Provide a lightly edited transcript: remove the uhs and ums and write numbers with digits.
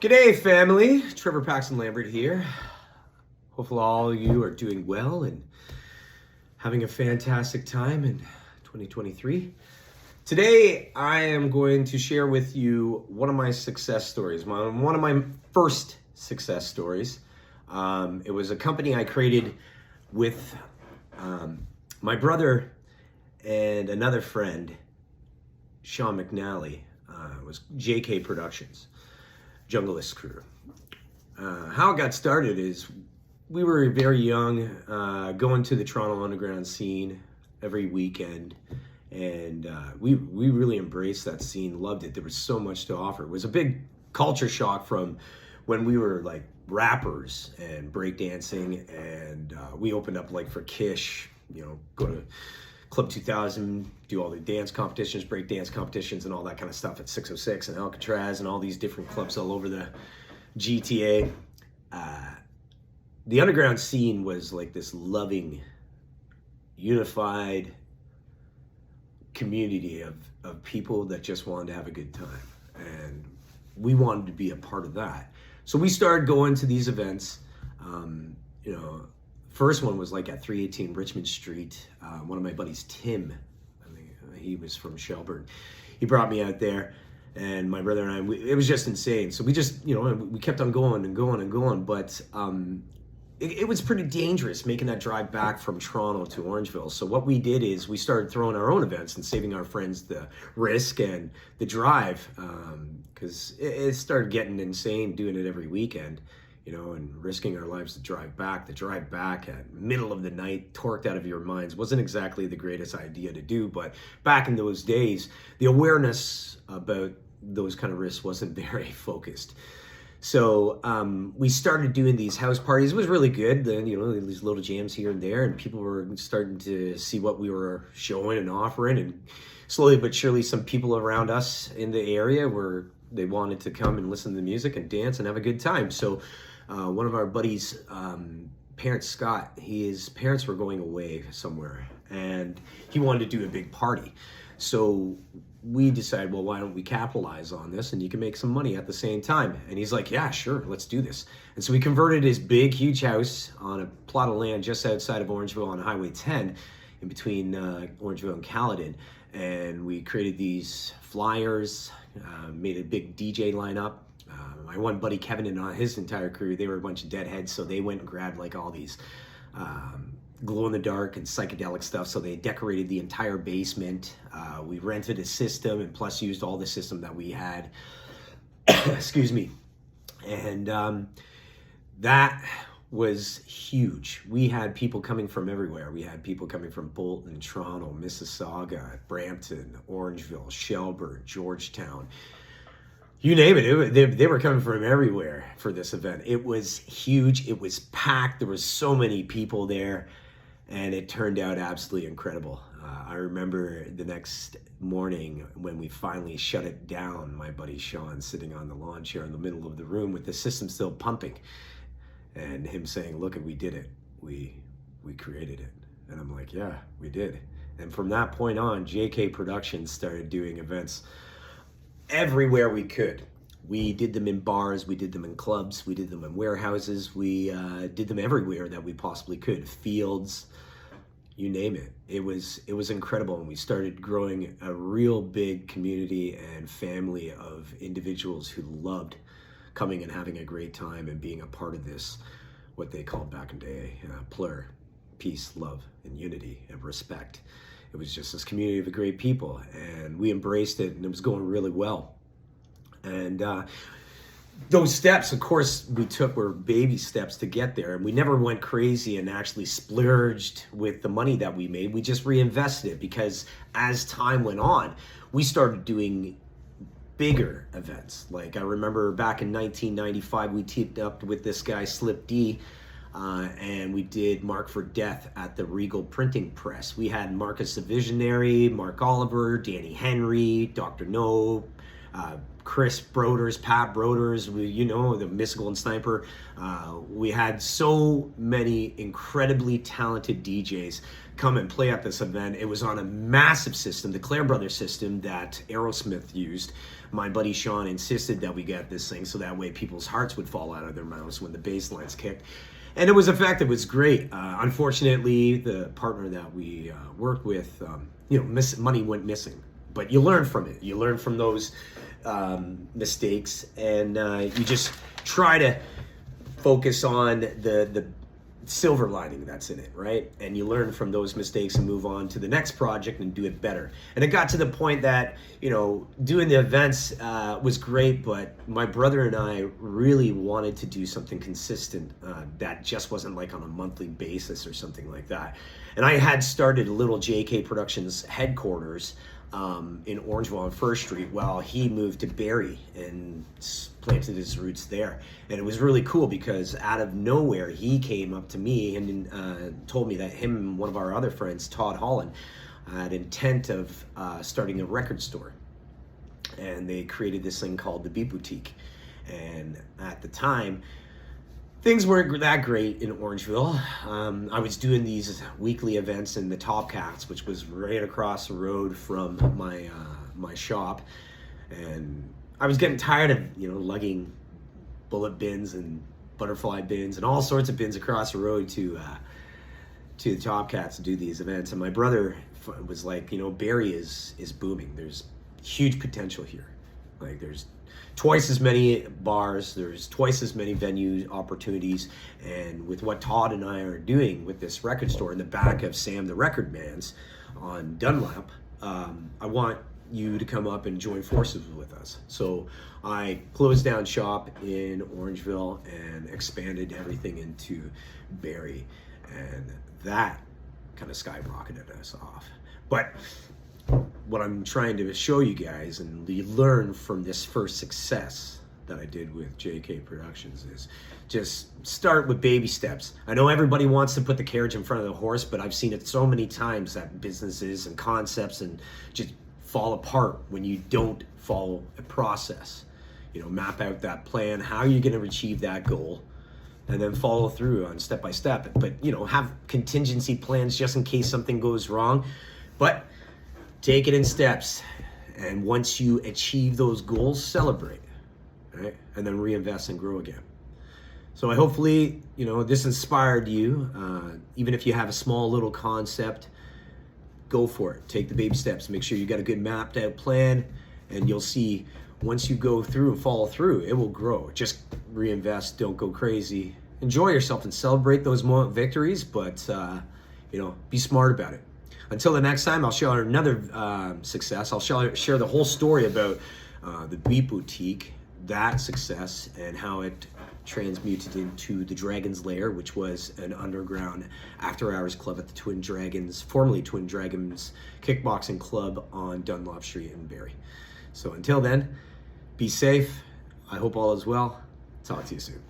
G'day, family. Trevor Paxton Lambert here. Hopefully all of you are doing well and having a fantastic time in 2023. Today, I am going to share with you one of my success stories, one of my first success stories. It was a company I created with my brother and another friend, Sean McNally. It was JK Productions. Junglist crew. How it got started is we were very young, going to the Toronto underground scene every weekend, and we really embraced that scene, loved it. There was so much to offer. It was a big culture shock from when we were like rappers and breakdancing, and we opened up like for Kish, go to Club 2000, do all the dance competitions, break dance competitions, and all that kind of stuff at 606 and Alcatraz and all these different clubs all over the GTA. The underground scene was like this loving, unified community of people that just wanted to have a good time. And we wanted to be a part of that. So we started going to these events. First one was like at 318 Richmond Street. One of my buddies, Tim, he was from Shelburne. He brought me out there, and my brother and I, it was just insane. So we just, we kept on going and going and going. But it was pretty dangerous making that drive back from Toronto to Orangeville. So what we did is we started throwing our own events and saving our friends the risk and the drive, because it started getting insane doing it every weekend. And risking our lives to drive back. The drive back at middle of the night, torqued out of your minds, wasn't exactly the greatest idea to do. But back in those days, the awareness about those kind of risks wasn't very focused. So we started doing these house parties. It was really good. Then, these little jams here and there, and people were starting to see what we were showing and offering. And slowly but surely, some people around us in the area they wanted to come and listen to the music and dance and have a good time. So one of our buddies' parents, Scott, his parents were going away somewhere, and he wanted to do a big party. So we decided, well, why don't we capitalize on this, and you can make some money at the same time. And he's like, yeah, sure, let's do this. And so we converted his big, huge house on a plot of land just outside of Orangeville on Highway 10, in between Orangeville and Caledon. And we created these flyers, made a big DJ lineup. My one buddy Kevin and his entire crew, they were a bunch of deadheads, so they went and grabbed like all these glow-in-the-dark and psychedelic stuff. So they decorated the entire basement. We rented a system and plus used all the system that we had. Excuse me. And that was huge. We had people coming from everywhere. We had people coming from Bolton, Toronto, Mississauga, Brampton, Orangeville, Shelburne, Georgetown. You name it. They were coming from everywhere for this event. It was huge. It was packed. There was so many people there, and it turned out absolutely incredible. I remember the next morning when we finally shut it down, my buddy Sean sitting on the lawn chair in the middle of the room with the system still pumping, and him saying, look, we did it. We created it. And I'm like, yeah, we did. And from that point on, JK Productions started doing events everywhere we could. We did them in bars, we did them in clubs, we did them in warehouses, we did them everywhere that we possibly could. Fields, you name it. It was incredible, and we started growing a real big community and family of individuals who loved coming and having a great time and being a part of this, what they called back in the day, plur, peace, love, and unity, and respect. It was just this community of great people, and we embraced it, and it was going really well. And those steps, of course, we took were baby steps to get there, and we never went crazy and actually splurged with the money that we made. We just reinvested it, because as time went on, we started doing bigger events. Like I remember back in 1995, we teamed up with this guy, Slip D, and we did Mark for Death at the Regal Printing Press. We had Marcus the Visionary, Mark Oliver, Danny Henry, Dr. No, Chris Broders, Pat Broders, the Mystical and Sniper. We had so many incredibly talented DJs come and play at this event. It was on a massive system, the Clare Brothers system that Aerosmith used. My buddy Sean insisted that we get this thing so that way people's hearts would fall out of their mouths when the bass lines kicked. And it was effective. It was great. Unfortunately, the partner that we worked with, money went missing. But you learn from it. You learn from those mistakes, and you just try to focus on the silver lining that's in it, right? And you learn from those mistakes and move on to the next project and do it better. And it got to the point that, doing the events was great, but my brother and I really wanted to do something consistent that just wasn't like on a monthly basis or something like that. And I had started a little JK Productions headquarters in Orangeville on First Street while he moved to Barrie and planted his roots there. And it was really cool because out of nowhere he came up to me and told me that him and one of our other friends, Todd Holland, had intent of starting a record store. And they created this thing called the Beat Boutique. And at the time, things weren't that great in Orangeville. I was doing these weekly events in the Top Cats, which was right across the road from my shop, and I was getting tired of lugging bullet bins and butterfly bins and all sorts of bins across the road to the Top Cats to do these events. And my brother was like, Barrie is booming. There's huge potential here. Like there's twice as many bars, there's twice as many venue opportunities, and with what Todd and I are doing with this record store in the back of Sam the Record Man's on Dunlap, I want you to come up and join forces with us. So I closed down shop in Orangeville and expanded everything into Barrie, and that kind of skyrocketed us off. But what I'm trying to show you guys and learn from this first success that I did with JK Productions is just start with baby steps. I know everybody wants to put the carriage in front of the horse, but I've seen it so many times that businesses and concepts and just fall apart when you don't follow a process. Map out that plan, how you're going to achieve that goal, and then follow through on step by step. But have contingency plans just in case something goes wrong. But take it in steps, and once you achieve those goals, celebrate, right? And then reinvest and grow again. So I hopefully, this inspired you. Even if you have a small little concept, go for it. Take the baby steps. Make sure you got a good mapped out plan, and you'll see once you go through and follow through, it will grow. Just reinvest. Don't go crazy. Enjoy yourself and celebrate those moment victories, but be smart about it. Until the next time, I'll share another success. I'll share the whole story about the Beat Boutique, that success, and how it transmuted into the Dragon's Lair, which was an underground after-hours club at the Twin Dragons, formerly Twin Dragons Kickboxing Club on Dunlop Street in Barrie. So until then, be safe. I hope all is well. Talk to you soon.